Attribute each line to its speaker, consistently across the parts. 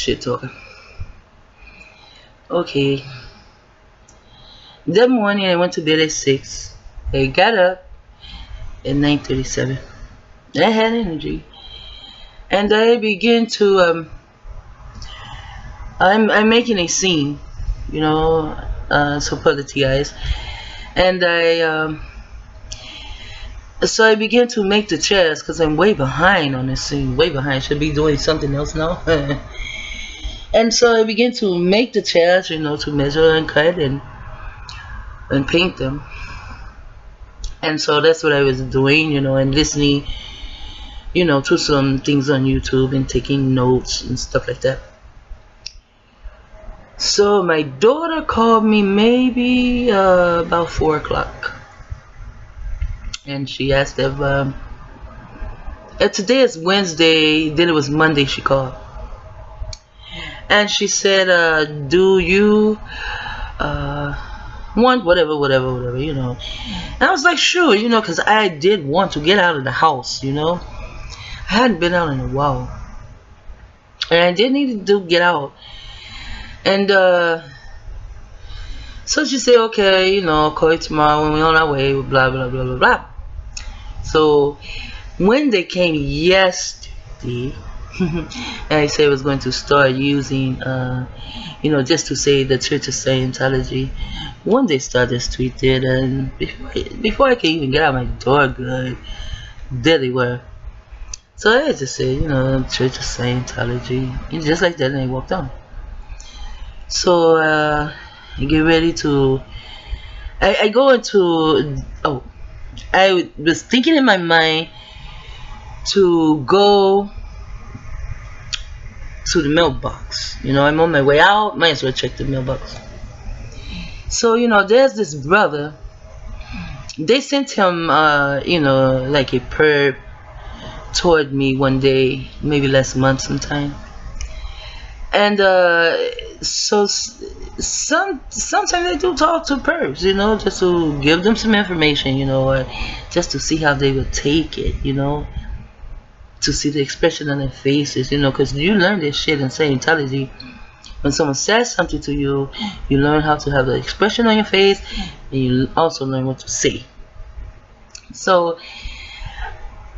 Speaker 1: shit talking. Okay. That morning I went to bed at 6. I got up at 9:37. I had energy, and I began to I'm making a scene, you know, so for the TIs, and so I began to make the chairs because I'm way behind on this scene, way behind. Should be doing something else now. And so I began to make the chairs, you know, to measure and cut and paint them. And so that's what I was doing, you know, and listening, you know, to some things on YouTube and taking notes and stuff like that. So my daughter called me maybe about 4 o'clock, and she asked if today is Wednesday, then it was Monday she called, and she said, do you want whatever, you know. And I was like, sure, you know, because I did want to get out of the house, you know. I hadn't been out in a while, and I did need to get out. And so she said, okay, you know, I'll call you tomorrow when we're on our way, blah blah blah blah blah. So when they came yesterday, and I said I was going to start using you know, just to say the Church of Scientology. One day started tweeted, and before I could even get out my door good, there they were. So I just said, you know, Church of Scientology, and just like that, and I walked on. So I get ready to I go into, oh, I was thinking in my mind to go to the mailbox. You know, I'm on my way out, might as well check the mailbox. So, you know, there's this brother, they sent him you know, like a perp toward me one day, maybe last month sometime. And so sometimes I do talk to perps, you know, just to give them some information, you know, or just to see how they would take it, you know, to see the expression on their faces, you know, because you learn this shit in Scientology. When someone says something to you, you learn how to have the expression on your face, and you also learn what to say. So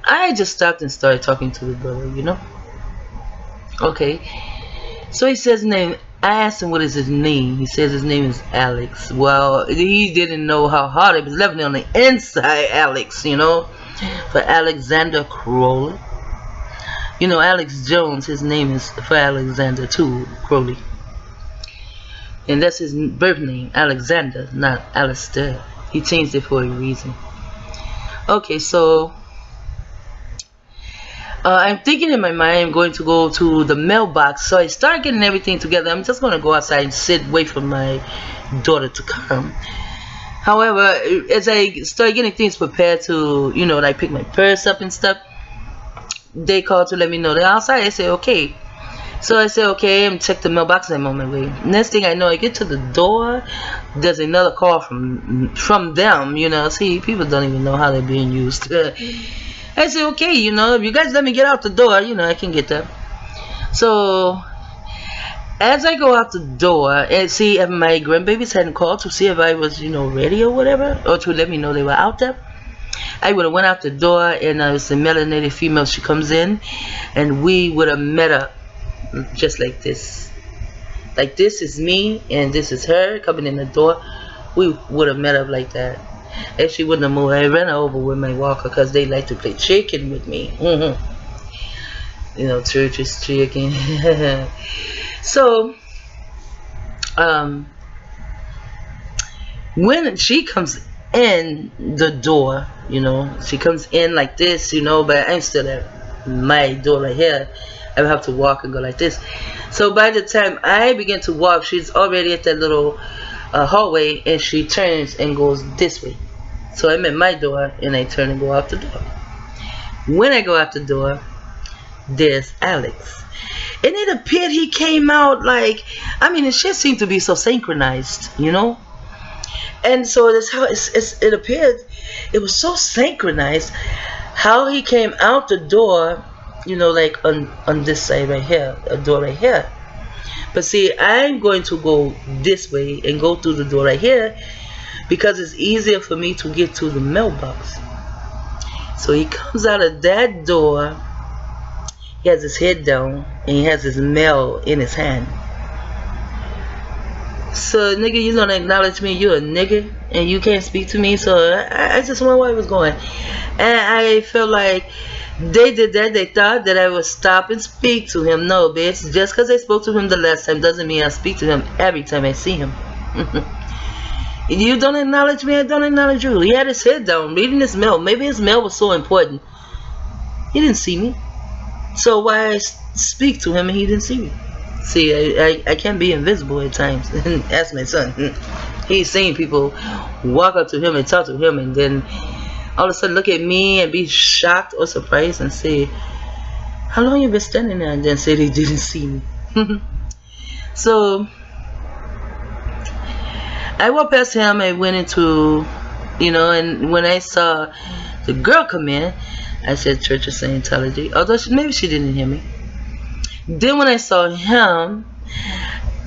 Speaker 1: I just stopped and started talking to the brother, you know. Okay. So he says his name. I asked him what is his name. He says his name is Alex. Well, he didn't know how hard it was left on the inside, Alex, you know, for Alexander Crowley. You know, Alex Jones, his name is for Alexander too, Crowley. And that's his birth name, Alexander, not Alistair. He changed it for a reason. Okay, so I'm thinking in my mind I'm going to go to the mailbox. So I start getting everything together. I'm just going to go outside and sit, wait for my daughter to come. However, as I start getting things prepared to, you know, like pick my purse up and stuff, they called to let me know they're outside. I say, okay. So I say, okay, and check the mailbox. I'm on my way. Next thing I know, I get to the door. There's another call from them. You know, see, people don't even know how they're being used. I say, okay, you know, if you guys let me get out the door, you know, I can get that. So as I go out the door and see if my grandbabies hadn't called to see if I was, you know, ready or whatever, or to let me know they were out there, I would have went out the door, and I was a melanated female. She comes in, and we would have met up just like this. Like this is me, and this is her coming in the door. We would have met up like that. If she wouldn't have moved, I ran her over with my walker because they like to play chicken with me. You know, church is chicken. So, when she comes in the door, you know, she comes in like this, you know, but I'm still at my door right here. I would have to walk and go like this. So by the time I begin to walk, she's already at that little hallway, and she turns and goes this way. So I'm at my door, and I turn and go out the door. When I go out the door, there's Alex, and it appeared he came out like, I mean, the shit seemed to be so synchronized, you know. And so that's how it appeared. It was so synchronized how he came out the door, you know, like on this side right here, a door right here. But see, I'm going to go this way and go through the door right here because it's easier for me to get to the mailbox. So he comes out of that door. He has his head down and he has his mail in his hand. So nigga, you don't acknowledge me, you're a nigga and you can't speak to me. So I just wonder where it was going. And I felt like they did that. They thought that I would stop and speak to him. No, bitch. Just because I spoke to him the last time doesn't mean I speak to him every time I see him. You don't acknowledge me, I don't acknowledge you. He had his head down reading his mail. Maybe his mail was so important he didn't see me. So why I speak to him and he didn't see me? See, I can be invisible at times. Ask my son. He's seen people walk up to him and talk to him and then all of a sudden look at me and be shocked or surprised and say, how long you been standing there? And then say they didn't see me. So I walked past him. I went into, and when I saw the girl come in, I said Church of Scientology, although maybe she didn't hear me. Then when I saw him,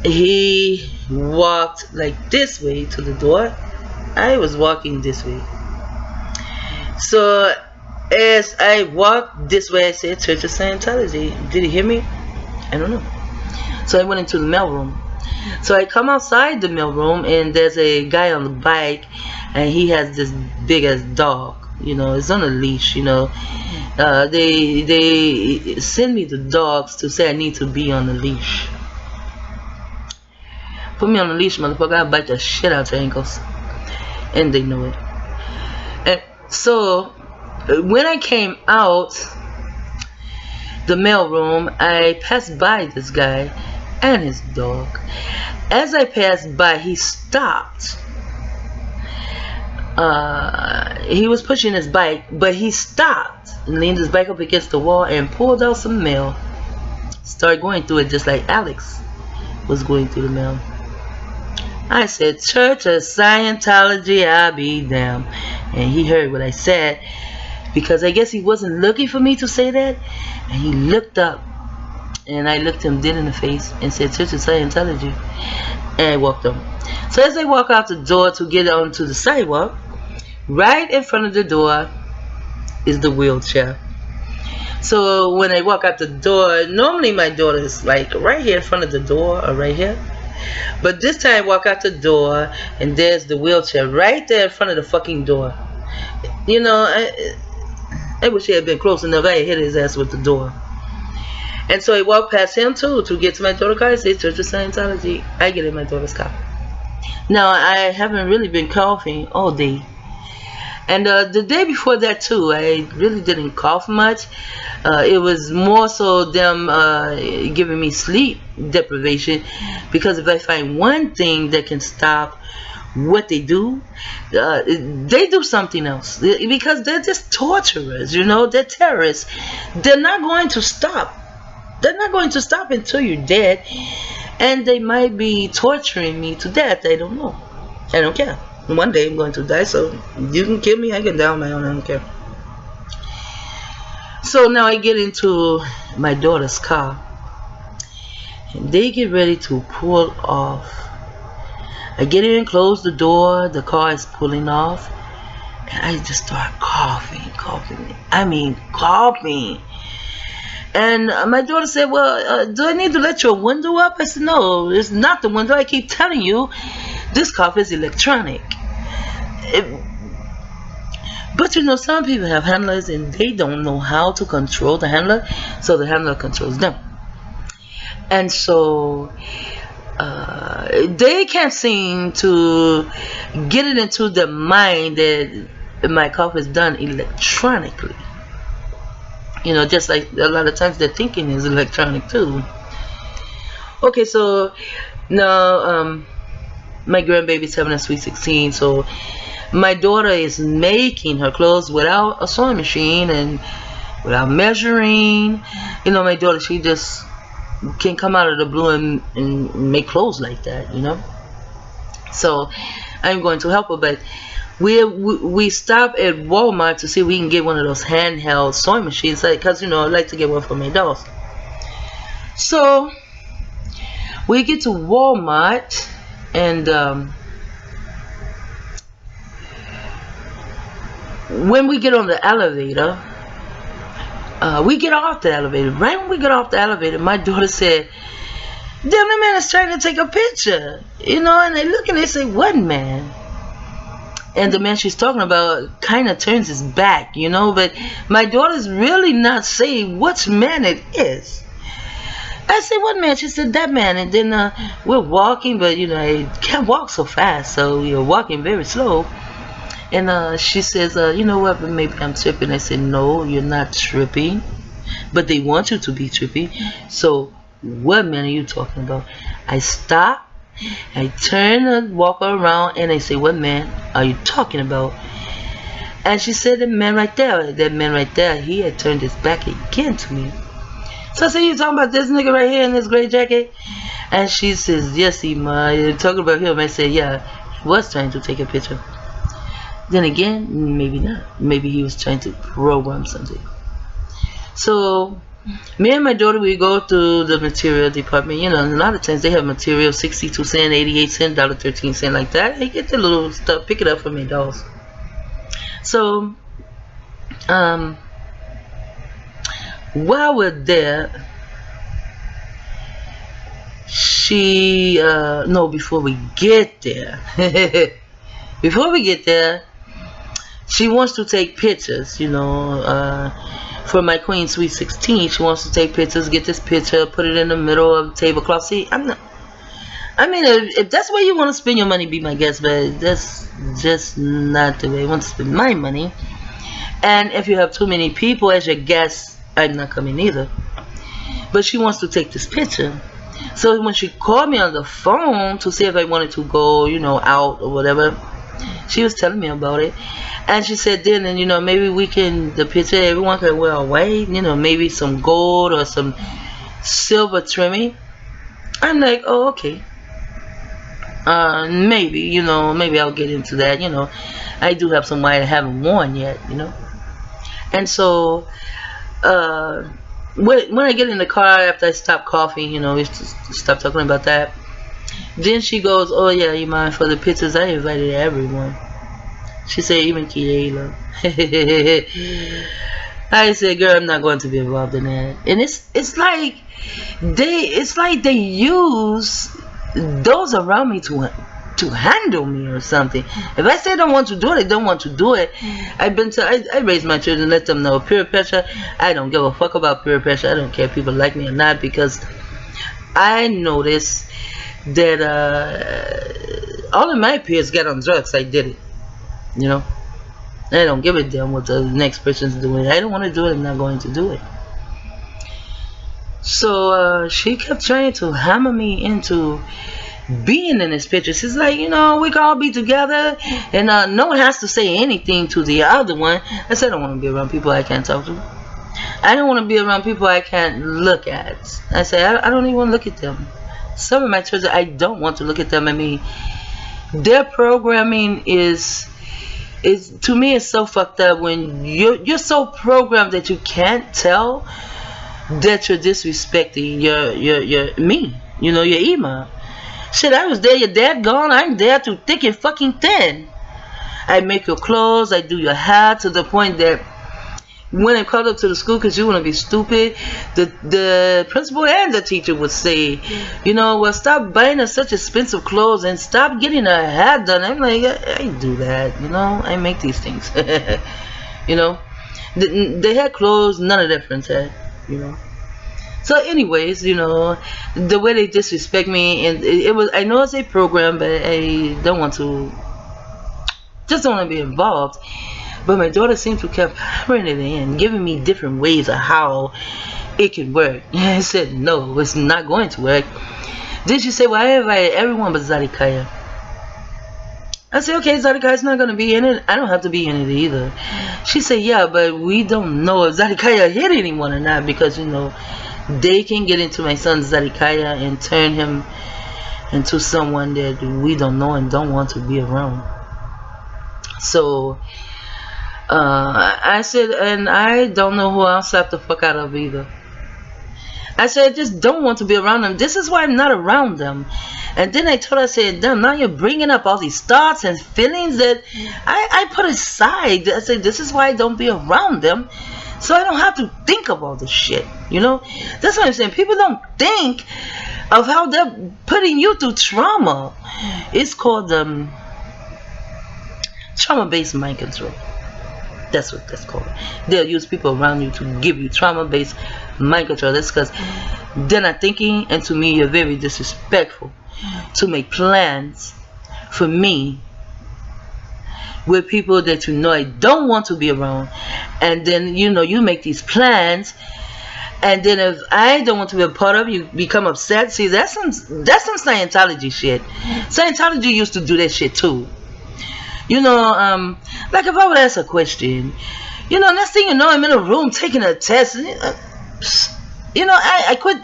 Speaker 1: he walked like this way to the door. I was walking this way. So as I walked this way, I said Church of Scientology. Did he hear me? I don't know. So I went into the mailroom. So I come outside the mailroom and there's a guy on the bike and he has this big ass dog. It's on a leash. They send me the dogs to say I need to be on the leash. Put me on the leash, motherfucker. I'll bite the shit out your ankles. And they know it. And so when I came out the mailroom, I passed by this guy and his dog. As I passed by, he stopped. He was pushing his bike, but he stopped and leaned his bike up against the wall and pulled out some mail. Started going through it just like Alex was going through the mail. I said, Church of Scientology, I'll be damned. And he heard what I said because I guess he wasn't looking for me to say that. And he looked up and I looked him dead in the face and said, Church of Scientology. And I walked on. So as I walk out the door to get onto the sidewalk, right in front of the door is the wheelchair. So when I walk out the door, normally my daughter is like right here in front of the door or right here. But this time I walk out the door and there's the wheelchair right there in front of the fucking door. I wish he had been close enough. I had hit his ass with the door. And so I walked past him too to get to my daughter's car. I say Church of Scientology. I get in my daughter's car. Now I haven't really been coughing all day. And the day before that too, I really didn't cough much. It was more so them giving me sleep deprivation, because if I find one thing that can stop what they do something else, because they're just torturers, they're terrorists. They're not going to stop. They're not going to stop until you're dead, and they might be torturing me to death. I don't know. I don't care. One day I'm going to die, so you can kill me, I can die on my own, I don't care. So now I get into my daughter's car and they get ready to pull off. I get in and close the door, the car is pulling off, and I just start coughing. I mean coughing. And my daughter said, well, do I need to let your window up? I said, no, it's not the window. I keep telling you, this cough is electronic. But some people have handlers and they don't know how to control the handler, so the handler controls them. And so they can't seem to get it into their mind that my cough is done electronically. Just like a lot of times their thinking is electronic too. Okay, so now my grandbaby's having a sweet 16, so my daughter is making her clothes without a sewing machine and without measuring. My daughter, she just can come out of the blue and make clothes like that, So I'm going to help her, but we stop at Walmart to see if we can get one of those handheld sewing machines, because I like to get one for my dolls. So We get to Walmart, and when we get on the elevator, we get off the elevator. Right when we get off the elevator, my daughter said, "Damn, the man is trying to take a picture." You know, and they look and they say, "What man?" And the man she's talking about kind of turns his back, you know, but my daughter's really not saying which man it is. I said, "What man?" She said, "That man." And then we're walking, but you know, I can't walk so fast, so we are walking very slow. And she says, "You know what, but maybe I'm tripping." I said, "No, you're not tripping, but they want you to be trippy. So what man are you talking about?" I stop, I turn and walk around, and I say, "What man are you talking about?" And she said, "The man right there." That man right there, he had turned his back again to me. So I said, "You talking about this nigga right here in this gray jacket?" And she says, "Yes, Ima, you're talking about him." I said, "Yeah, he was trying to take a picture." Then again, maybe not. Maybe he was trying to program something. So me and my daughter, we go to the material department. You know, a lot of times they have material 62 cents, 88 cents, $1.13 like that. They get the little stuff, pick it up for me, dolls. So while we're there, she no, before we get there before we get there, she wants to take pictures, you know, for my Queen Sweet 16. She wants to take pictures, get this picture, put it in the middle of the tablecloth. See, I mean, if that's where you want to spend your money, be my guest, but that's just not the way I want to spend my money. And if you have too many people as your guests, I'm not coming either. But she wants to take this picture. So when she called me on the phone to see if I wanted to go, you know, out or whatever, she was telling me about it. And she said, then, and you know, maybe we can, the picture, everyone can wear white, you know, maybe some gold or some silver trimming. I'm like, oh, okay. Maybe, you know, maybe I'll get into that, you know. I do have some white I haven't worn yet, you know. And so, when I get in the car, after I stop coughing, you know, we stop talking about that. Then she goes, "Oh yeah, you mind for the pictures? I invited everyone." She said, "Even Kiela." I said, "Girl, I'm not going to be involved in that." And it's like they use those around me to handle me or something. If I say I don't want to do it, I don't want to do it. I raise my children, let them know peer pressure. I don't give a fuck about peer pressure. I don't care if people like me or not, because I noticed that all of my peers get on drugs. I did it, you know. I don't give a damn what the next person's doing. I don't want to do it. I'm not going to do it. So she kept trying to hammer me into being in this picture. She's like, you know, we can all be together, and no one has to say anything to the other one. I said, I don't want to be around people I can't talk to. I don't want to be around people I can't look at. I said, I don't even want to look at them. Some of my children, I don't want to look at them. I mean, their programming is to me, it's so fucked up when you're so programmed that you can't tell that you're disrespecting your me, you know, your Ima. Shit, I was there, your dad gone, I'm there through thick and fucking thin. I make your clothes, I do your hair, to the point that when I called up to the school, because you want to be stupid, the principal and the teacher would say, you know, well, stop buying her such expensive clothes and stop getting her hair done. I'm like, I do that, you know, I make these things. You know, they had clothes none of their friends had, you know. So anyways, you know, the way they disrespect me, and it was, I know it's a program, but I don't want to, just don't want to be involved. But my daughter seemed to keep hammering it in, giving me different ways of how it can work. I said, no, it's not going to work. Then she said, well, I invited everyone but Zadikaya. I said, okay, Zadikaya's not going to be in it. I don't have to be in it either. She said, yeah, but we don't know if Zadikaya hit anyone or not, because, you know, they can get into my son Zadikaya and turn him into someone that we don't know and don't want to be around. So I said, and I don't know who I'll slap the fuck out of either. I said, I just don't want to be around them. This is why I'm not around them. And then I told her, I said, damn, now you're bringing up all these thoughts and feelings that I put aside. I said, this is why I don't be around them. So I don't have to think about this shit, you know? That's what I'm saying. People don't think of how they're putting you through trauma. It's called trauma-based mind control. That's what that's called. They'll use people around you to give you trauma-based mind control. That's because they're not thinking, and to me, you're very disrespectful to make plans for me with people that you know I don't want to be around, and then you know you make these plans, and then if I don't want to be a part of it, you become upset. See, that's some Scientology shit. Scientology used to do that shit too. You know, like if I would ask a question, you know, next thing you know, I'm in a room taking a test. You know, I quit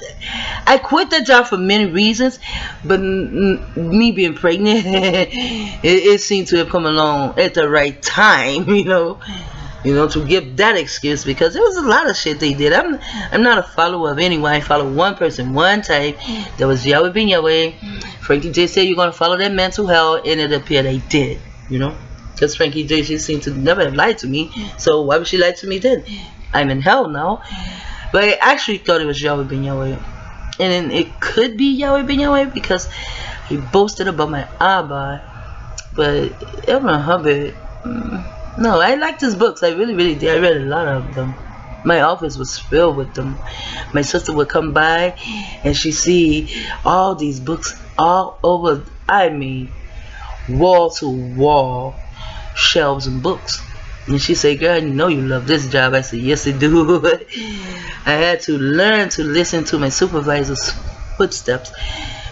Speaker 1: that job for many reasons, but me being pregnant, it seemed to have come along at the right time. You know, to give that excuse, because there was a lot of shit they did. I'm not a follower of anyone. I follow one person, one type. That was Yahweh Ben Yahweh. Frankie J said you're gonna follow that man to hell, and it appeared they did. You know, because Frankie J, she seemed to never have lied to me. So why would she lie to me then? I'm in hell now. But I actually thought it was Yahweh Ben Yahweh. And it could be Yahweh Ben Yahweh because he boasted about my Abba. But Edwin Hubbard, no, I liked his books. I really, really did. I read a lot of them. My office was filled with them. My sister would come by and she'd see all these books all over, I mean, wall to wall shelves and books. And she said, girl, you know you love this job. I said, yes I do. I had to learn to listen to my supervisor's footsteps,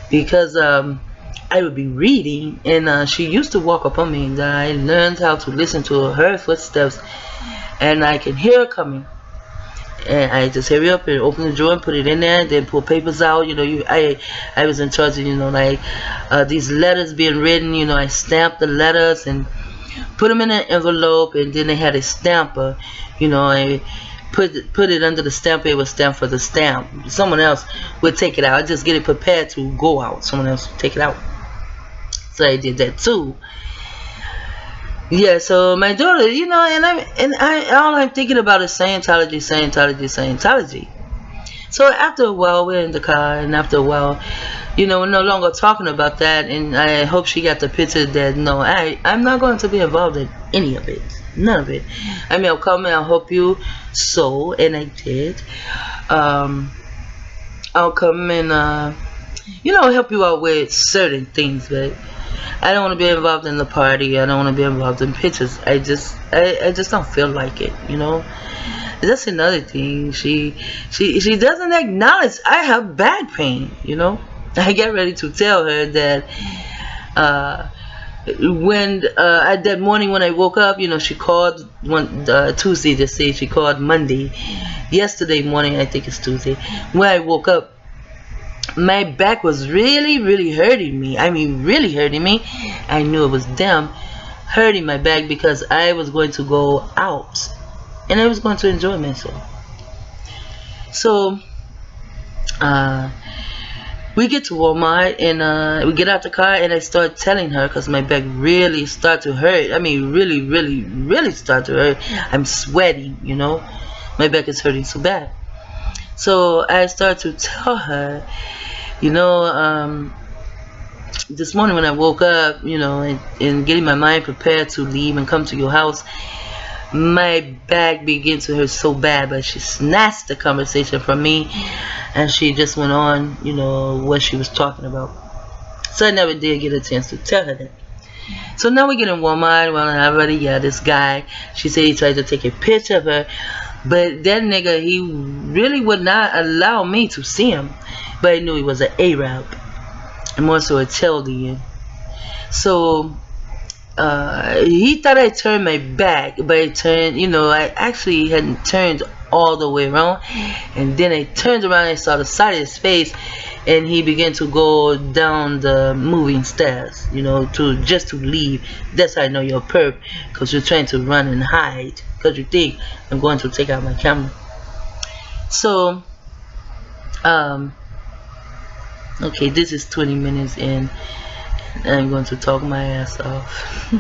Speaker 1: because I would be reading and she used to walk up on me, and I learned how to listen to her footsteps, and I can hear her coming. And I just hurry up and open the drawer and put it in there, and then pull papers out. You know, I was in charge of, you know, like these letters being written. You know, I stamped the letters and put them in an envelope, and then they had a stamper. You know, I put it under the stamper. It was stamped for the stamp. Someone else would take it out. I just get it prepared to go out. Someone else would take it out. So I did that too. Yeah, so my daughter, you know, and I all I'm thinking about is Scientology, Scientology, Scientology. So after a while, we're in the car, and after a while, you know, we're no longer talking about that, and I hope she got the picture that no, I'm not going to be involved in any of it, none of it. I mean, I'll come and I'll help you, so, and I did. I'll come and you know, help you out with certain things, but I don't want to be involved in the party. I don't want to be involved in pictures. I just don't feel like it, you know. That's another thing. She doesn't acknowledge I have back pain, you know. I get ready to tell her that when that morning when I woke up, you know, she called Tuesday to say she called Monday. Yesterday morning, I think it's Tuesday, when I woke up, my back was really, really hurting me. I mean, really hurting me. I knew it was them hurting my back because I was going to go out and I was going to enjoy myself. So we get to Walmart, and we get out the car, and I start telling her, because my back really started to hurt. I mean, really, really, really started to hurt. I'm sweating, you know. My back is hurting so bad. So I start to tell her, you know, this morning when I woke up, you know, and getting my mind prepared to leave and come to your house, my back began to hurt so bad. But she snatched the conversation from me, and she just went on, you know, what she was talking about. So I never did get a chance to tell her that. So now we get in Walmart. Well, I already, yeah, this guy, she said he tried to take a picture of her, but that nigga, he really would not allow me to see him. But I knew he was an Arab, and more so a Chaldean. So he thought I turned my back, but I turned, you know, I actually hadn't turned all the way around. And then I turned around and saw the side of his face, and he began to go down the moving stairs, you know, just to leave. That's how I know you're a perp, because you're trying to run and hide, because you think I'm going to take out my camera. So um okay, this is 20 minutes in, and I'm going to talk my ass off.